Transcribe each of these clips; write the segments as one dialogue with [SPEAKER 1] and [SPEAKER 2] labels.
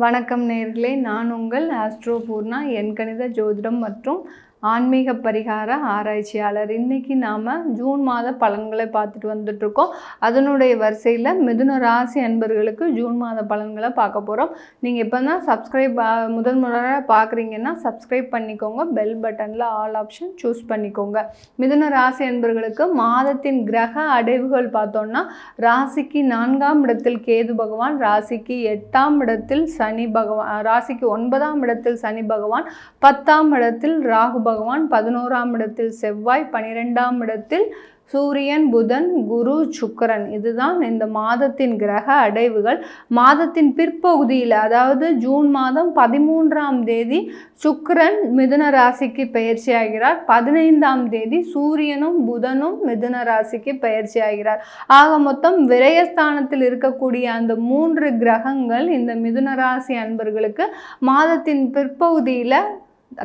[SPEAKER 1] வணக்கம் நேயர்களே, நான் உங்கள் ஆஸ்ட்ரோ பூர்ணா, எண்கணித ஜோதிடம் மற்றும் ஆன்மீக பரிகார ஆராய்ச்சியாளர். இன்றைக்கி நாம் ஜூன் மாத பலன்களை பார்த்துட்டு வந்துட்ருக்கோம். அதனுடைய வரிசையில் மிதுன ராசி அன்பர்களுக்கு ஜூன் மாத பலன்களை பார்க்க போகிறோம். நீங்கள் இப்போ தான் முதல் முறையாக பார்க்குறீங்கன்னா சப்ஸ்கிரைப் பண்ணிக்கோங்க. பெல் பட்டனில் ஆல் ஆப்ஷன் சூஸ் பண்ணிக்கோங்க. மிதுன ராசி அன்பர்களுக்கு மாதத்தின் கிரக அடைவுகள் பார்த்தோன்னா, ராசிக்கு 4ஆம் இடத்தில் கேது பகவான், ராசிக்கு 8ஆம் இடத்தில் சனி பகவான், ராசிக்கு 9ஆம் இடத்தில் சனி பகவான், 10ஆம் இடத்தில் ராகு பகவான், 11ஆம் இடத்தில் செவ்வாய், 12ஆம் இடத்தில் சூரியன், புதன், குரு, சுக்கிரன். இதுதான் இந்த மாதத்தின் கிரக அடைவுகள். மாதத்தின் பிற்பகுதியில், அதாவது ஜூன் மாதம் 13ஆம் தேதி சுக்கிரன் மிதுன ராசிக்கு பயிற்சி ஆகிறார். 15ஆம் தேதி சூரியனும் புதனும் மிதுன ராசிக்கு பயிற்சி ஆகிறார். ஆக மொத்தம் விரயஸ்தானத்தில் இருக்கக்கூடிய அந்த 3 கிரகங்கள் இந்த மிதுன ராசி அன்பர்களுக்கு மாதத்தின் பிற்பகுதியில்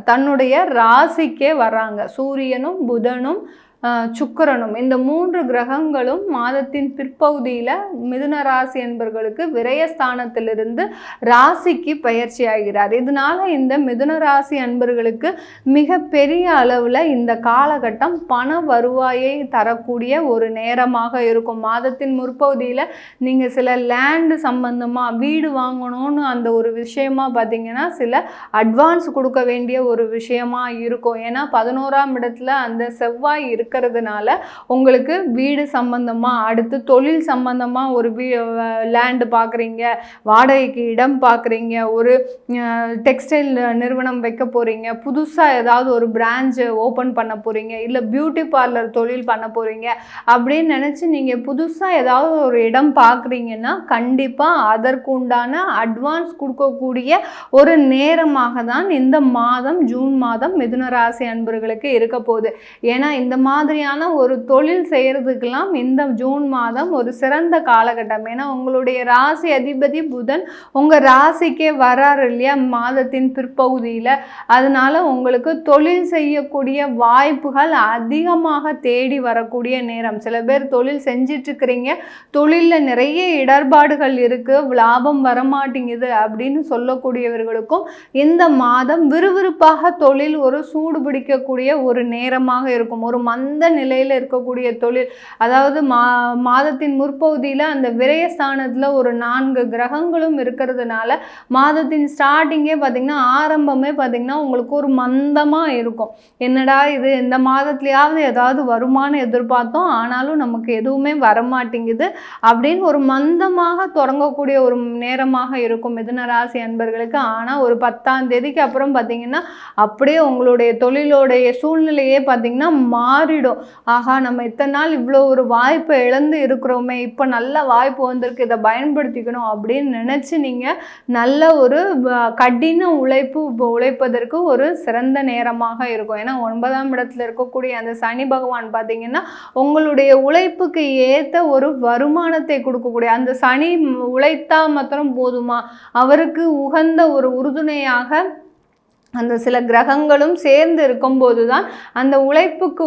[SPEAKER 1] தன்னுடைய ராசிக்கே வராங்க. சூரியனும் புதனும் சுக்கிரனும், இந்த 3 கிரகங்களும் மாதத்தின் பிற்பகுதியில் மிதுன ராசி என்பர்களுக்கு விரயஸ்தானத்திலிருந்து ராசிக்கு பயிற்சி ஆகிறார். இதனால் இந்த மிதுன ராசி அன்பர்களுக்கு மிக பெரிய அளவில் இந்த காலகட்டம் பண வருவாயை தரக்கூடிய ஒரு நேரமாக இருக்கும். மாதத்தின் முற்பகுதியில் நீங்கள் சில லேண்டு சம்பந்தமாக வீடு வாங்கணும்னு அந்த ஒரு விஷயமா பார்த்தீங்கன்னா சில அட்வான்ஸ் கொடுக்க வேண்டிய ஒரு விஷயமா இருக்கும். ஏன்னா 11ஆம் இடத்துல அந்த செவ்வாய் இருக்கிறதுனால உங்களுக்கு வீடு சம்பந்தமாக, அடுத்து தொழில் சம்பந்தமாக ஒரு லேண்டு பார்க்குறீங்க, வாடகைக்கு இடம் பார்க்குறீங்க, ஒரு டெக்ஸ்டைல் நிறுவனம் வைக்க போகிறீங்க, புதுசாக ஏதாவது ஒரு பிரான்ச் ஓப்பன் பண்ண போகிறீங்க, இல்லை பியூட்டி பார்லர் தொழில் பண்ண போகிறீங்க அப்படின்னு நினச்சி நீங்கள் புதுசாக ஏதாவது ஒரு இடம் பார்க்குறீங்கன்னா கண்டிப்பாக அதற்கு உண்டான அட்வான்ஸ் கொடுக்கக்கூடிய ஒரு நேரமாக தான் இந்த மாதம் ஜூன் மாதம் மிதுன ராசி அன்பர்களுக்கு இருக்க போகுது. ஏன்னா இந்த மாதிரியான ஒரு தொழில் செய்கிறதுக்கெல்லாம் இந்த ஜூன் மாதம் ஒரு சிறந்த காலகட்டம். ஏன்னா உங்களுடைய ராசி அதிபதி புதன் உங்கள் ராசிக்கே வராரு இல்லையா மாதத்தின் பிற்பகுதியில். அதனால உங்களுக்கு தொழில் செய்யக்கூடிய வாய்ப்புகள் அதிகமாக தேடி வரக்கூடிய நேரம். சில பேர் தொழில் செஞ்சிட்ருக்கிறீங்க, தொழிலில் நிறைய இடர்பாடுகள் இருக்குது, லாபம் வரமாட்டேங்குது அப்படின்னு சொல்லக்கூடியவர்களுக்கும் இந்த மாதம் விறுவிறுப்பாக தொழில் ஒரு சூடு பிடிக்கக்கூடிய ஒரு நேரமாக இருக்கும். ஒரு மந்த நிலையில் இருக்கக்கூடிய தொழில், அதாவது மாதத்தின் முற்பகுதியில் அந்த விரயஸ்தானத்தில் ஒரு 4 கிரகங்களும் இருக்கிறதுனால மாதத்தின் ஸ்டார்டிங்கே பார்த்திங்கன்னா, ஆரம்பமே பார்த்திங்கன்னா உங்களுக்கு ஒரு மந்தமாக இருக்கும். என்னடா இது, இந்த மாதத்துலையாவது ஏதாவது வருமானம் எதிர்பார்த்தோம், ஆனாலும் நமக்கு எதுவுமே வரமாட்டேங்குது அப்படின்னு ஒரு மந்தமாக தொடங்கக்கூடிய ஒரு நேரமாக இருக்கும் மிதுன ராசி அன்பர்களுக்கு. ஆனால் ஒரு 10ஆம் தேதிக்கு அப்புறம் பார்த்திங்கன்னா அப்படியே உங்களுடைய தொழிலோடைய சூழ்நிலையே பார்த்திங்கன்னா மாறிடும். ஆகா, நம்ம இத்தனை நாள் இவ்வளோ ஒரு வாய்ப்பை இழந்து இருக்கிறோமே, இப்போ நல்ல வாய்ப்பு வந்திருக்கு, இதை பயன்படுத்திக்கணும் அப்படின்னு நினச்சி நீங்கள் நல்ல ஒரு கடின உழைப்பதற்கு ஒரு சிறந்த நேரமாக இருக்கும். ஏன்னா 9ஆம் இடத்துல இருக்கக்கூடிய அந்த சனி பகவான் பார்த்திங்கன்னா உங்களுடைய உழைப்புக்கு ஏற்ற ஒரு வருமானத்தை கொடுக்கக்கூடிய, அந்த சனி உழைத்தா மாத்திரம் போதுமா, அவருக்கு உகந்த ஒரு உறுதுணையாக அந்த சில கிரகங்களும் சேர்ந்து இருக்கும்போது தான் அந்த உழைப்புக்கு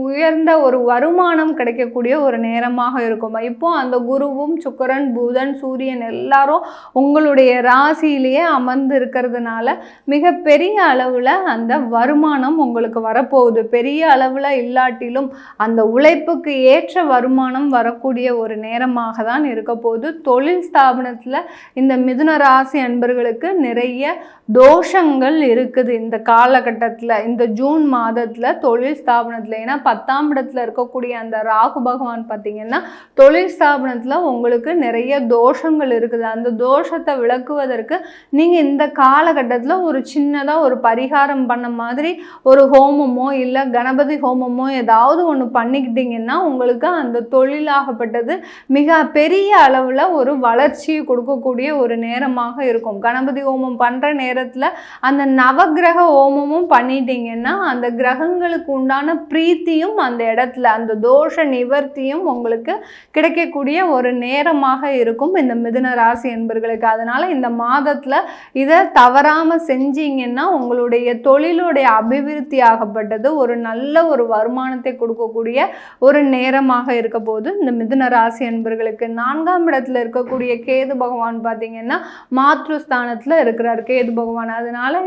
[SPEAKER 1] உயர்ந்த ஒரு வருமானம் கிடைக்கக்கூடிய ஒரு நேரமாக இருக்கும். இப்போ அந்த குருவும் சுக்கிரன், புதன், சூரியன் எல்லாரும் உங்களுடைய ராசியிலேயே அமர்ந்து இருக்கிறதுனால மிகப்பெரிய அளவில் அந்த வருமானம் உங்களுக்கு வரப்போகுது. பெரிய அளவில் இல்லாட்டிலும் அந்த உழைப்புக்கு ஏற்ற வருமானம் வரக்கூடிய ஒரு நேரமாக தான் இருக்க போகுது. தொழில் ஸ்தாபனத்தில் இந்த மிதுன ராசி அன்பர்களுக்கு நிறைய தோஷங்கள் இருக்குது இந்த காலகட்டத்தில், இந்த ஜூன் மாதத்தில் தொழில் ஸ்தாபனத்தில். ஏன்னா 10ஆம் இடத்துல இருக்கக்கூடிய அந்த ராகு பகவான் பார்த்திங்கன்னா தொழில் ஸ்தாபனத்தில் உங்களுக்கு நிறைய தோஷங்கள் இருக்குது. அந்த தோஷத்தை விளக்குவதற்கு நீங்கள் இந்த காலகட்டத்தில் ஒரு சின்னதாக ஒரு பரிகாரம் பண்ண மாதிரி ஒரு ஹோமமோ இல்லை கணபதி ஹோமமோ ஏதாவது ஒன்று பண்ணிக்கிட்டிங்கன்னா உங்களுக்கு அந்த தொழிலாகப்பட்டது மிக பெரிய அளவில் ஒரு வளர்ச்சியை கொடுக்கக்கூடிய ஒரு நேரமாக இருக்கும். கணபதி ஹோமம் பண்ணுற நேரத்தில் அந்த நவக்கிரக ஹோமமும் பண்ணிட்டீங்கன்னா அந்த கிரகங்களுக்கு உண்டான பிரீத்தியும் அந்த இடத்துல அந்த தோஷ நிவர்த்தியும் உங்களுக்கு கிடைக்கக்கூடிய ஒரு நேரமாக இருக்கும் இந்த மிதுன ராசி என்பர்களுக்கு. அதனால இந்த மாதத்துல இதை தவறாம செஞ்சீங்கன்னா உங்களுடைய தொழிலுடைய அபிவிருத்தி ஆகப்பட்டது ஒரு நல்ல ஒரு வருமானத்தை கொடுக்கக்கூடிய ஒரு நேரமாக இருக்க போது இந்த மிதுன ராசி என்பர்களுக்கு. 4ஆம் இடத்துல இருக்கக்கூடிய கேது பகவான் பார்த்தீங்கன்னா மாத்ருஸ்தானத்துல இருக்கிறார் கேது பகவான். அதனால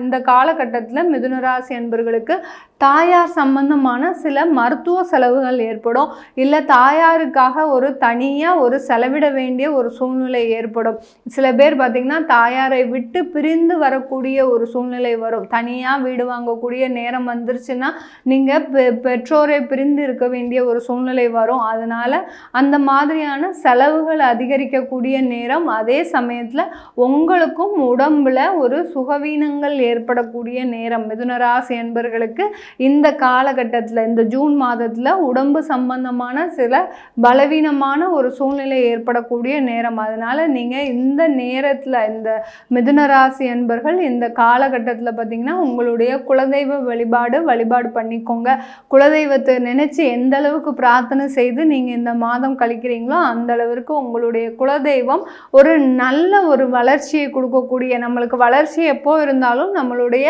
[SPEAKER 1] இந்த காலகட்டத்தில் மிதுன ராசி என்பர்களுக்கு தாயார் சம்பந்தமான சில மருத்துவ செலவுகள் ஏற்படும், இல்லை தாயாருக்காக ஒரு தனியாக ஒரு செலவிட வேண்டிய ஒரு சூழ்நிலை ஏற்படும். சில பேர் பார்த்திங்கன்னா தாயாரை விட்டு பிரிந்து வரக்கூடிய ஒரு சூழ்நிலை வரும். தனியாக வீடு வாங்கக்கூடிய நேரம் வந்துருச்சுன்னா நீங்கள் பெற்றோரை பிரிந்து இருக்க வேண்டிய ஒரு சூழ்நிலை வரும். அதனால் அந்த மாதிரியான செலவுகள் அதிகரிக்கக்கூடிய நேரம். அதே சமயத்தில் உங்களுக்கும் உடம்பில் ஒரு சுகவீனங்கள் ஏற்படக்கூடிய நேரம். மிதுன ராசி என்பர்களுக்கு இந்த காலகட்டத்தில் இந்த ஜூன் மாதத்தில் உடம்பு சம்பந்தமான சில பலவீனமான ஒரு சூழ்நிலை ஏற்படக்கூடிய நேரம். அதனால் நீங்கள் இந்த நேரத்தில் இந்த மிதுன ராசி என்பர்கள் இந்த காலகட்டத்தில் பார்த்திங்கன்னா உங்களுடைய குலதெய்வ வழிபாடு பண்ணிக்கோங்க. குலதெய்வத்தை நினச்சி எந்த அளவுக்கு பிரார்த்தனை செய்து நீங்கள் இந்த மாதம் கழிக்கிறீங்களோ அந்த அளவிற்கு உங்களுடைய குலதெய்வம் ஒரு நல்ல ஒரு வளர்ச்சியை கொடுக்கக்கூடிய, நம்மளுக்கு வளர்ச்சி எப்போ இருந்தாலும் நம்மளுடைய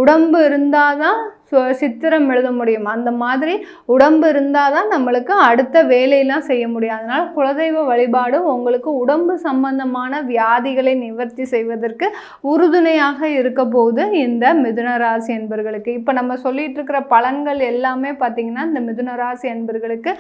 [SPEAKER 1] உடம்பு இருந்தால் தான் சித்திரம் எழுத முடியும். அந்த மாதிரி உடம்பு இருந்தால் தான் நம்மளுக்கு அடுத்த வேலையெல்லாம் செய்ய முடியும். அதனால் குலதெய்வ வழிபாடு உங்களுக்கு உடம்பு சம்பந்தமான வியாதிகளை நிவர்த்தி செய்வதற்கு உறுதுணையாக இருக்க போது இந்த மிதுன ராசி என்பர்களுக்கு. இப்போ நம்ம சொல்லிட்டு இருக்கிற பலன்கள் எல்லாமே பார்த்திங்கன்னா இந்த மிதுன ராசி என்பர்களுக்கு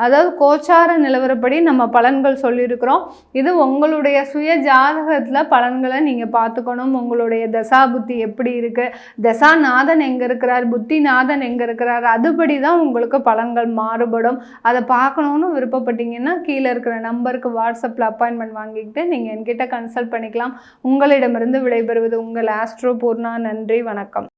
[SPEAKER 1] அதாவது கோச்சார நிலவரப்படி நம்ம பலன்கள் சொல்லியிருக்கிறோம். இது உங்களுடைய சுய ஜாதகத்தில் பலன்களை நீங்கள் பார்த்துக்கணும். உங்களுடைய தசாபுத்தி எப்படி இருக்குது, தசாநாதன் எங்கே இருக்கிறார், புத்திநாதன் எங்கே இருக்கிறார், அதுபடி தான் உங்களுக்கு பலன்கள் மாறுபடும். அதை பார்க்கணுன்னு விருப்பப்பட்டீங்கன்னா கீழே இருக்கிற நம்பருக்கு வாட்ஸ்அப்பில் அப்பாயின்மெண்ட் வாங்கிக்கிட்டு நீங்கள் என்கிட்ட கன்சல்ட் பண்ணிக்கலாம். உங்களிடமிருந்து விடைபெறுவது உங்கள் ஆஸ்ட்ரோ பூர்ணா. நன்றி, வணக்கம்.